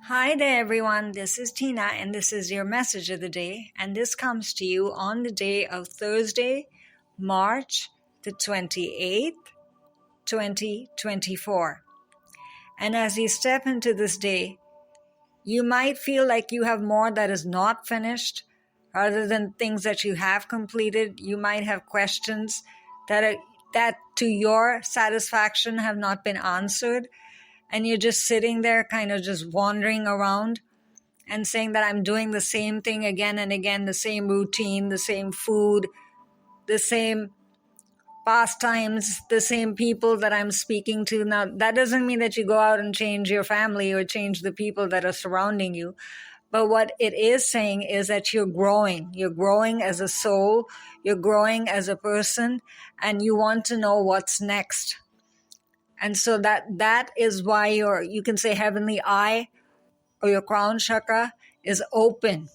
Hi there, everyone. This is Tina, and this is your message of the day. And this comes to you on the day of Thursday, March the 28th, 2024. And as you step into this day, you might feel like you have more that is not finished, rather than things that you have completed. You might have questions that to your satisfaction have not been answered. And you're just sitting there kind of just wandering around and saying that I'm doing the same thing again and again, the same routine, the same food, the same pastimes, the same people that I'm speaking to. Now, that doesn't mean that you go out and change your family or change the people that are surrounding you. But what it is saying is that you're growing. You're growing as a soul. You're growing as a person, and you want to know what's next. And so that is why you can say heavenly eye or your crown chakra is open.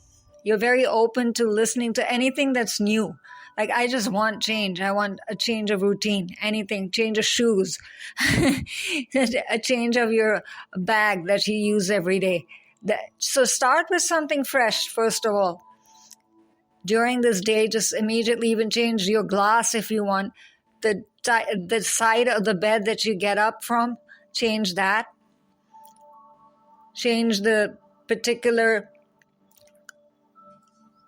You're very open to listening to anything that's new. Like, I just want change. I want a change of routine, anything, change of shoes, a change of your bag that you use every day. So start with something fresh, first of all. During this day, just immediately even change your glass if you want. The side of the bed that you get up from, change that. Change the particular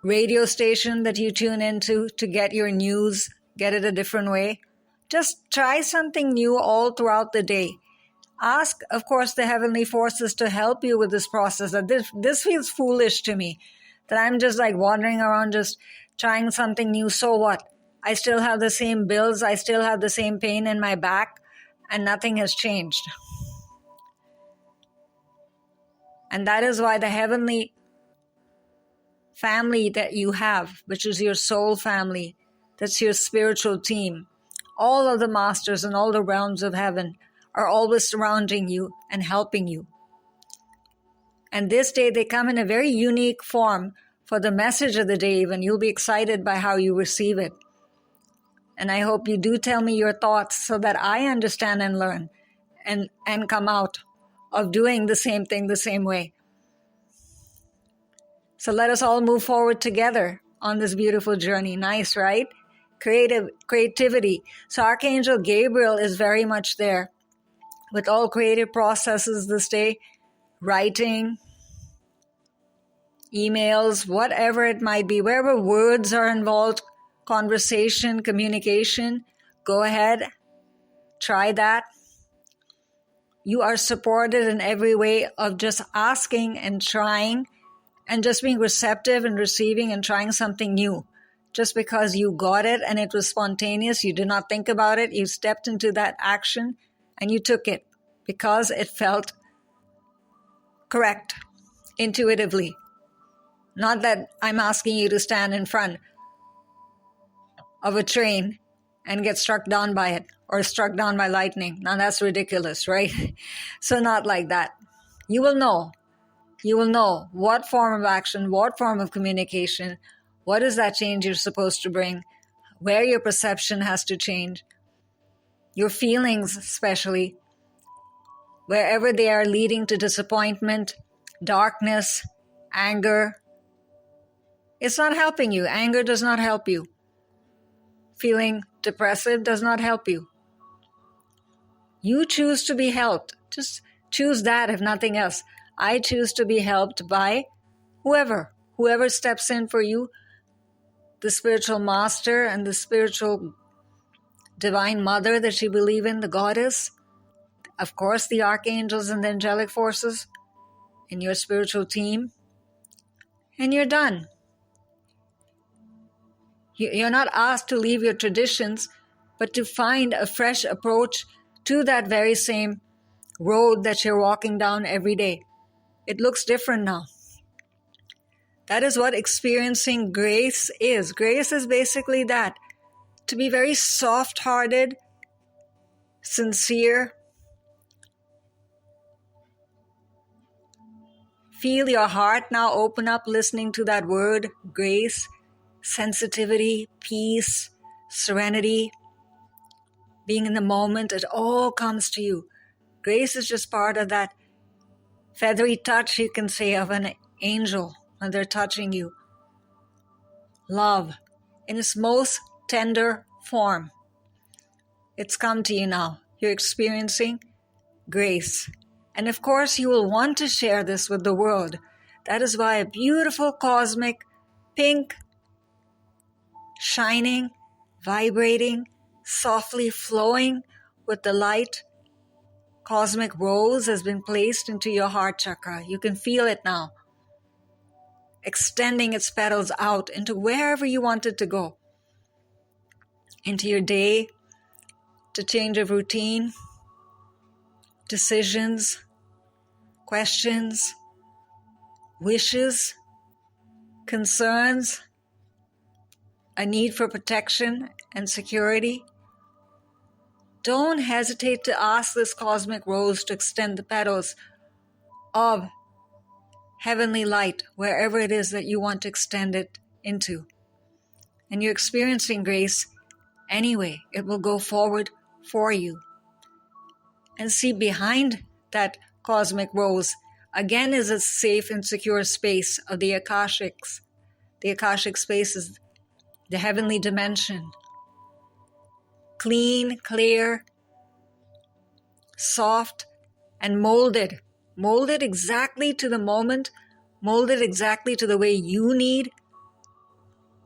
radio station that you tune into to get your news, get it a different way. Just try something new all throughout the day. Ask, of course, the heavenly forces to help you with this process. This feels foolish to me, that I'm just like wandering around just trying something new. So what? I still have the same bills. I still have the same pain in my back, and nothing has changed. And that is why the heavenly family that you have, which is your soul family, that's your spiritual team, all of the masters and all the realms of heaven are always surrounding you and helping you. And this day they come in a very unique form for the message of the day even. You'll be excited by how you receive it. And I hope you do tell me your thoughts so that I understand and learn and come out of doing the same thing the same way. So let us all move forward together on this beautiful journey. Nice, right? Creativity. So Archangel Gabriel is very much there with all creative processes this day, writing, emails, whatever it might be, wherever words are involved, conversation, communication, go ahead, try that. You are supported in every way of just asking and trying and just being receptive and receiving and trying something new. Just because you got it and it was spontaneous, you did not think about it, you stepped into that action and you took it because it felt correct, intuitively. Not that I'm asking you to stand in front of a train and get struck down by it or struck down by lightning. Now that's ridiculous, right? So not like that. You will know what form of action, what form of communication, what is that change you're supposed to bring, where your perception has to change, your feelings especially, wherever they are leading to disappointment, darkness, anger. It's not helping you. Anger does not help you. Feeling depressive does not help you. You choose to be helped. Just choose that, if nothing else. I choose to be helped by whoever steps in for you, the spiritual master and the spiritual divine mother that you believe in, the goddess, of course, the archangels and the angelic forces, and your spiritual team, and you're done. You're not asked to leave your traditions, but to find a fresh approach to that very same road that you're walking down every day. It looks different now. That is what experiencing grace is. Grace is basically that. To be very soft-hearted, sincere. Feel your heart now open up listening to that word, grace. Sensitivity, peace, serenity, being in the moment, it all comes to you. Grace is just part of that feathery touch, you can say, of an angel when they're touching you. Love in its most tender form. It's come to you now. You're experiencing grace. And of course, you will want to share this with the world. That is why a beautiful cosmic pink, shining, vibrating, softly flowing with the light cosmic rose has been placed into your heart chakra. You can feel it now, extending its petals out into wherever you want it to go. Into your day, to change of routine, decisions, questions, wishes, concerns, a need for protection and security. Don't hesitate to ask this cosmic rose to extend the petals of heavenly light wherever it is that you want to extend it into. And you're experiencing grace anyway. It will go forward for you. And see, behind that cosmic rose, again, is a safe and secure space of the Akashics. The Akashic space is the heavenly dimension. Clean, clear, soft, and molded. Molded exactly to the moment, molded exactly to the way you need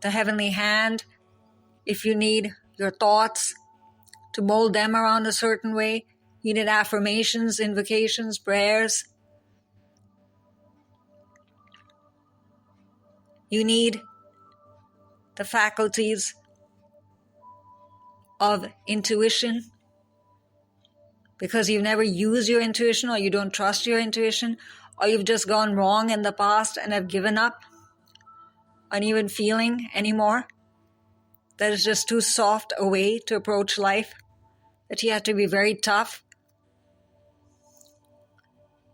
the heavenly hand. If you need your thoughts to mold them around a certain way, you need affirmations, invocations, prayers. You need the faculties of intuition because you've never used your intuition, or you don't trust your intuition, or you've just gone wrong in the past and have given up on even feeling anymore. That is just too soft a way to approach life, that you have to be very tough.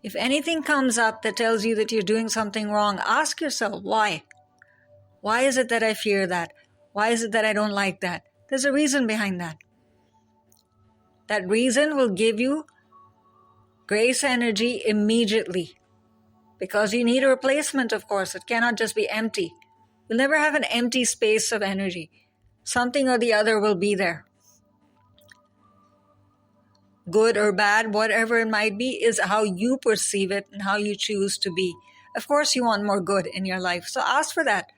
If anything comes up that tells you that you're doing something wrong, ask yourself, why? Why is it that I fear that? Why is it that I don't like that? There's a reason behind that. That reason will give you grace energy immediately, because you need a replacement, of course. It cannot just be empty. You'll never have an empty space of energy. Something or the other will be there. Good or bad, whatever it might be, is how you perceive it and how you choose to be. Of course, you want more good in your life. So ask for that,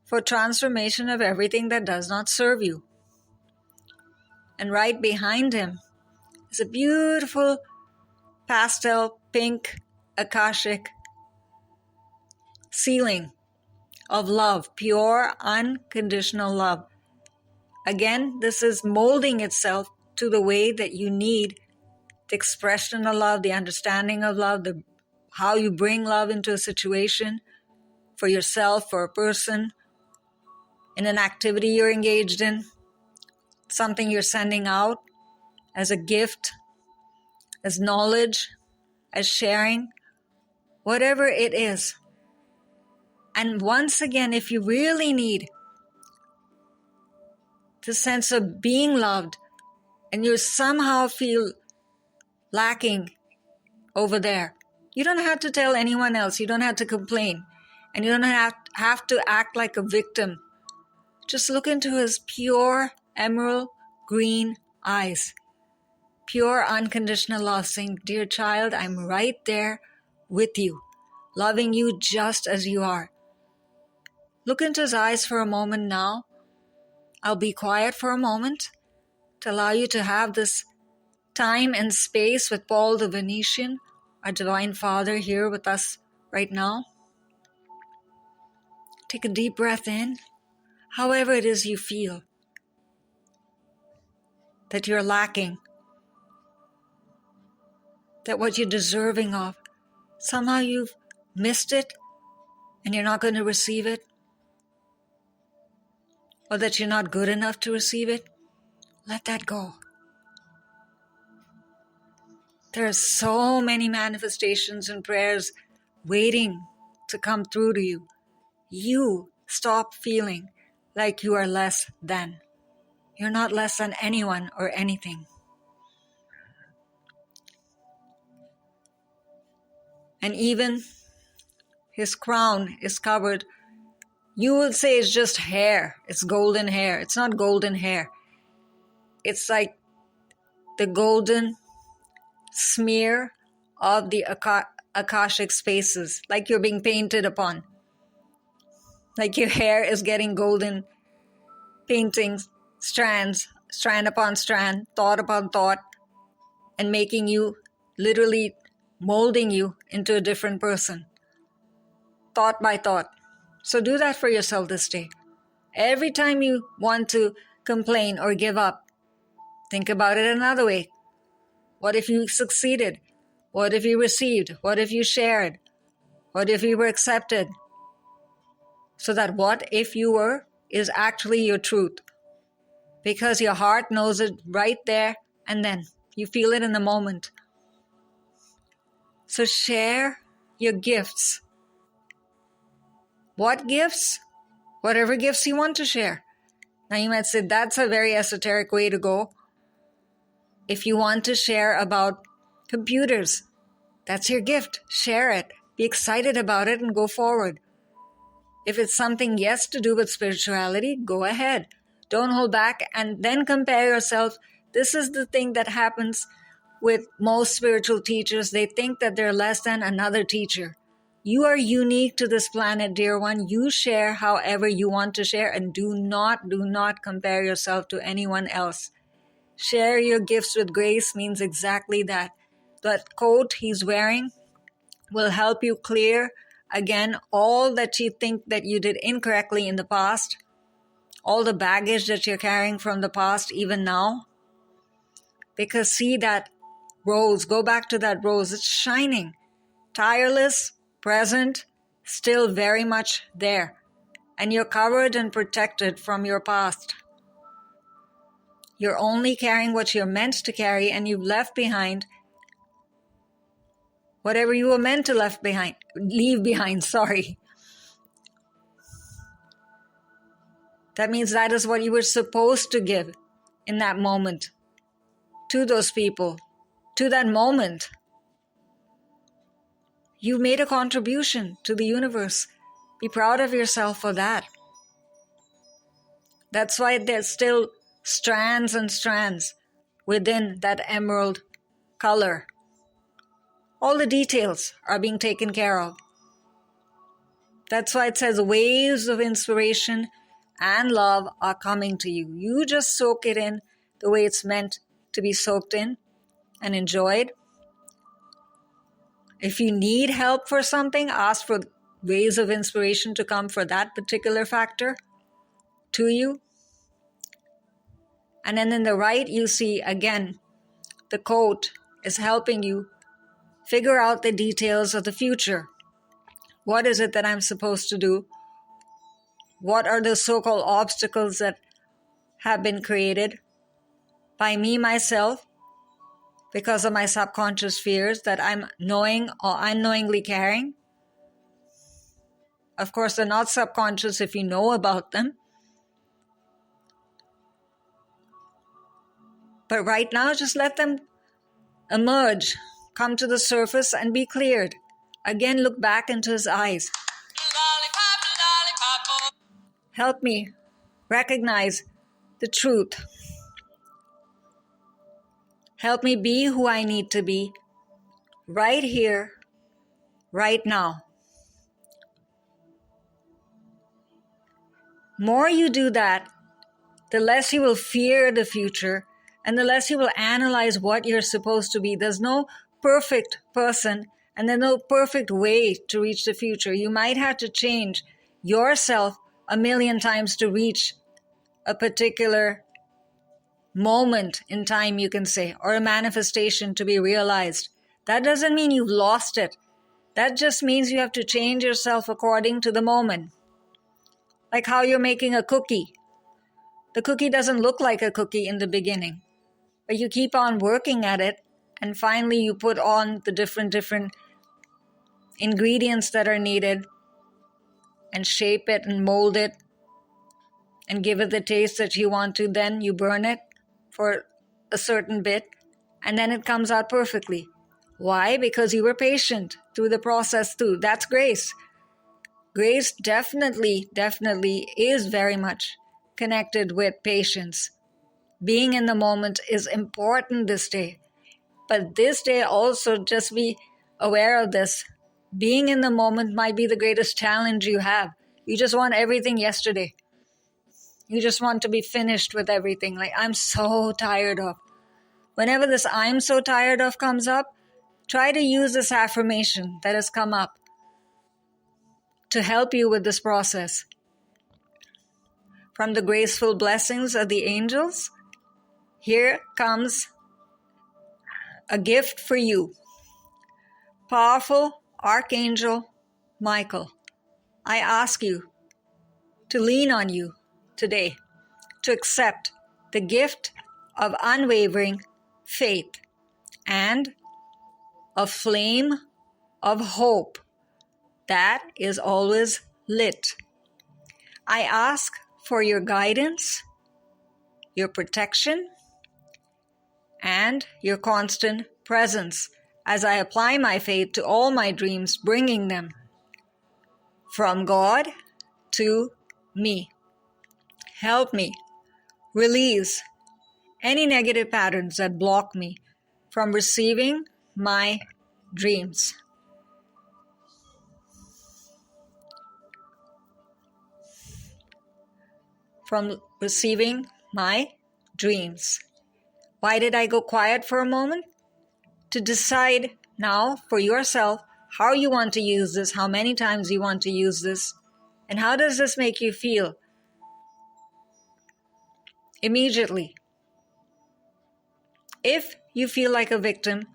for transformation of everything that does not serve you. And right behind him is a beautiful pastel pink Akashic ceiling of love, pure, unconditional love. Again, this is molding itself to the way that you need the expression of love, the understanding of love, how you bring love into a situation for yourself, for a person, in an activity you're engaged in, something you're sending out as a gift, as knowledge, as sharing, whatever it is. And once again, if you really need the sense of being loved and you somehow feel lacking over there, you don't have to tell anyone else. You don't have to complain. And you don't have to act like a victim. Just look into his pure emerald green eyes. Pure unconditional love, saying, dear child, I'm right there with you, loving you just as you are. Look into his eyes for a moment now. I'll be quiet for a moment to allow you to have this time and space with Paul the Venetian, our Divine Father, here with us right now. Take a deep breath in, however it is you feel that you're lacking, that what you're deserving of, somehow you've missed it and you're not going to receive it, or that you're not good enough to receive it. Let that go. There are so many manifestations and prayers waiting to come through to you. You stop feeling like you are less than. You're not less than anyone or anything. and even his crown is covered. You will say it's just hair. It's golden hair. It's not golden hair. It's like the golden smear of the Akashic spaces, like you're being painted upon. Like your hair is getting golden paintings, strands, strand upon strand, thought upon thought, and making you, literally molding you into a different person, thought by thought. So do that for yourself this day. Every time you want to complain or give up, think about it another way. What if you succeeded? What if you received? What if you shared? What if you were accepted? So that what if you were is actually your truth. Because your heart knows it right there and then. You feel it in the moment. So share your gifts. What gifts? Whatever gifts you want to share. Now you might say that's a very esoteric way to go. If you want to share about computers, that's your gift. Share it. Be excited about it and go forward. If it's something, yes, to do with spirituality, go ahead. Don't hold back and then compare yourself. This is the thing that happens with most spiritual teachers. They think that they're less than another teacher. You are unique to this planet, dear one. You share however you want to share, and do not compare yourself to anyone else. Share your gifts with grace means exactly that. That coat he's wearing will help you clear again all that you think that you did incorrectly in the past, all the baggage that you're carrying from the past even now. Because see that rose, go back to that rose, it's shining, tireless, present, still very much there. And you're covered and protected from your past. You're only carrying what you're meant to carry, and you've left behind whatever you were meant to leave behind. That means that is what you were supposed to give in that moment to those people, to that moment. You made a contribution to the universe. Be proud of yourself for that. That's why there's still strands and strands within that emerald color. All the details are being taken care of. That's why it says waves of inspiration and love are coming to you. You just soak it in the way it's meant to be soaked in and enjoyed. If you need help for something, ask for waves of inspiration to come for that particular factor to you. And then in the right, you see again, the coat is helping you figure out the details of the future. What is it that I'm supposed to do? What are the so-called obstacles that have been created by me, myself, because of my subconscious fears that I'm knowing or unknowingly carrying? Of course, they're not subconscious if you know about them. But right now, just let them emerge, come to the surface and be cleared. Again, look back into his eyes. Help me recognize the truth. Help me be who I need to be right here, right now. More you do that, the less you will fear the future and the less you will analyze what you're supposed to be. There's no perfect person and there's no perfect way to reach the future. You might have to change yourself 1,000,000 times to reach a particular moment in time, you can say, or a manifestation to be realized. That doesn't mean you've lost it. That just means you have to change yourself according to the moment. Like how you're making a cookie. The cookie doesn't look like a cookie in the beginning, but you keep on working at it, and finally you put on the different ingredients that are needed and shape it and mold it and give it the taste that you want to. Then you burn it for a certain bit and then it comes out perfectly. Why? Because you were patient. through the process too. That's grace. Grace definitely is very much connected with patience. Being in the moment is important this day. But this day also, just be aware of this. Being in the moment might be the greatest challenge you have. You just want everything yesterday. You just want to be finished with everything. Like, I'm so tired of. Whenever this "I'm so tired of" comes up, try to use this affirmation that has come up to help you with this process. From the graceful blessings of the angels, here comes a gift for you. Powerful Archangel Michael, I ask you to lean on you today to accept the gift of unwavering faith and a flame of hope that is always lit. I ask for your guidance, your protection, and your constant presence as I apply my faith to all my dreams, bringing them from God to me. Help me release any negative patterns that block me from receiving my dreams. From receiving my dreams. Why did I go quiet for a moment? To decide now for yourself how you want to use this, how many times you want to use this, and how does this make you feel immediately. If you feel like a victim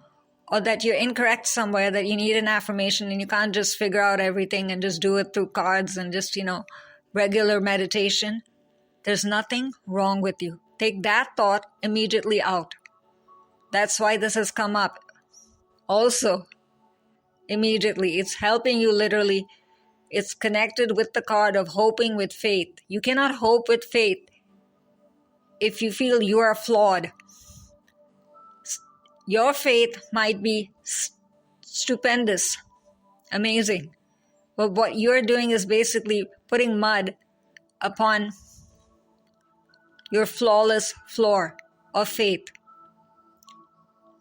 or that you're incorrect somewhere, that you need an affirmation and you can't just figure out everything and just do it through cards and just, regular meditation, there's nothing wrong with you. Take that thought immediately out. That's why this has come up. Also, immediately, it's helping you literally. It's connected with the card of hoping with faith. You cannot hope with faith if you feel you are flawed. Your faith might be stupendous, amazing, but what you're doing is basically putting mud upon your flawless floor of faith.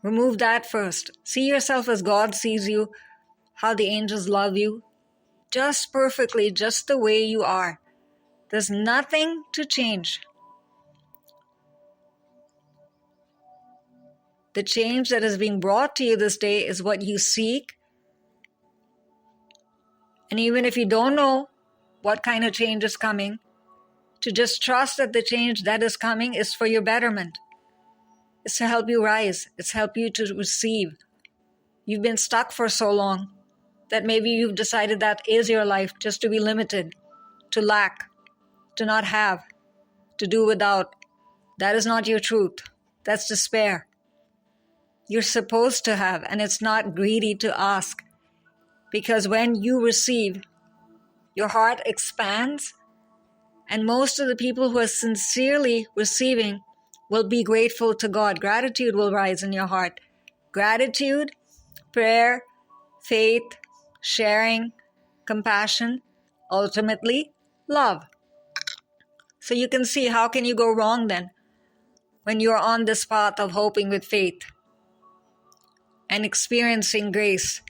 Remove that first. See yourself as God sees you, how the angels love you, just perfectly, just the way you are. There's nothing to change. The change that is being brought to you this day is what you seek. And even if you don't know what kind of change is coming, to just trust that the change that is coming is for your betterment. It's to help you rise. It's to help you to receive. You've been stuck for so long that maybe you've decided that is your life, just to be limited, to lack, to not have, to do without. That is not your truth. That's despair. You're supposed to have, and it's not greedy to ask. Because when you receive, your heart expands, and most of the people who are sincerely receiving will be grateful to God. Gratitude will rise in your heart. Gratitude, prayer, faith, sharing, compassion, ultimately, love. So you can see, how can you go wrong then when you're on this path of hoping with faith and experiencing grace,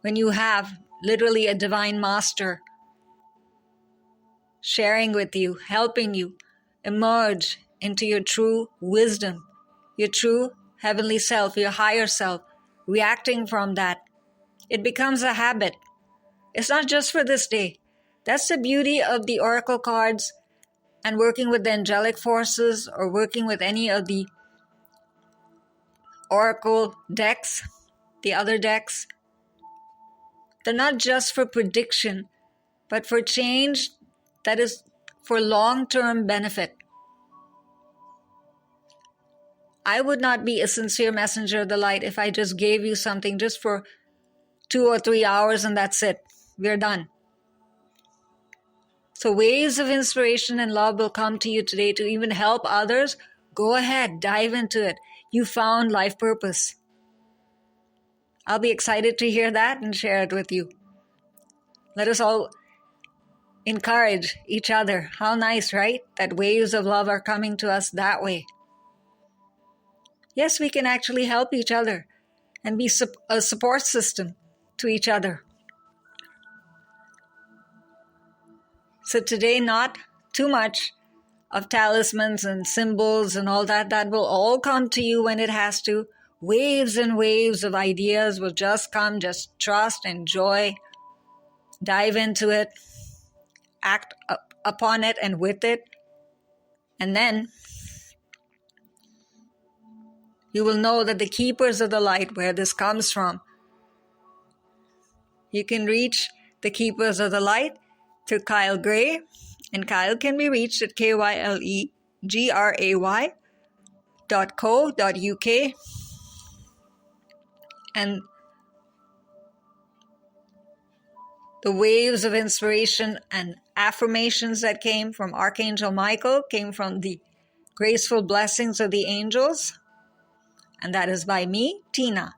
when you have literally a divine master sharing with you, helping you emerge into your true wisdom, your true heavenly self, your higher self, reacting from that. It becomes a habit. It's not just for this day. That's the beauty of the oracle cards and working with the angelic forces or working with any of the oracle decks, the other decks. They're not just for prediction, but for change that is for long-term benefit. I would not be a sincere messenger of the light if I just gave you something just for 2 or 3 hours and that's it. We're done. So waves of inspiration and love will come to you today to even help others. Go ahead, dive into it. You found life purpose. I'll be excited to hear that and share it with you. Let us all encourage each other. How nice, right? That waves of love are coming to us that way. Yes, we can actually help each other and be a support system to each other. So today, not too much of talismans and symbols and all that. That will all come to you when it has to. Waves and waves of ideas will just come. Just trust, enjoy, dive into it, act upon it and with it. And then you will know that the keepers of the light, where this comes from, you can reach the keepers of the light through Kyle Gray, and Kyle can be reached at kylegray.co.uk. And the waves of inspiration and affirmations that came from Archangel Michael came from the graceful blessings of the angels, and that is by me, Tina.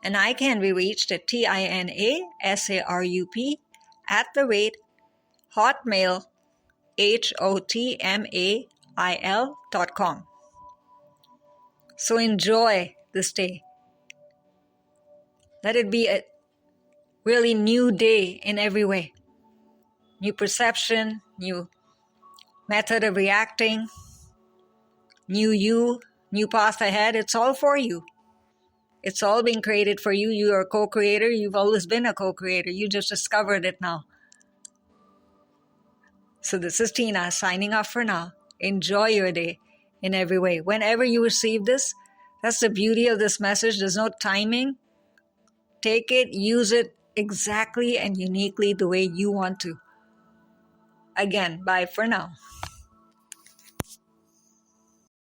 And I can be reached at TINASARUP@hotmail.com. So enjoy this day. Let it be a really new day in every way. New perception, new method of reacting, new you, new path ahead. It's all for you. It's all being created for you. You are a co-creator. You've always been a co-creator. You just discovered it now. So this is Tina signing off for now. Enjoy your day in every way. Whenever you receive this, that's the beauty of this message. There's no timing. Take it, use it exactly and uniquely the way you want to. Again, bye for now.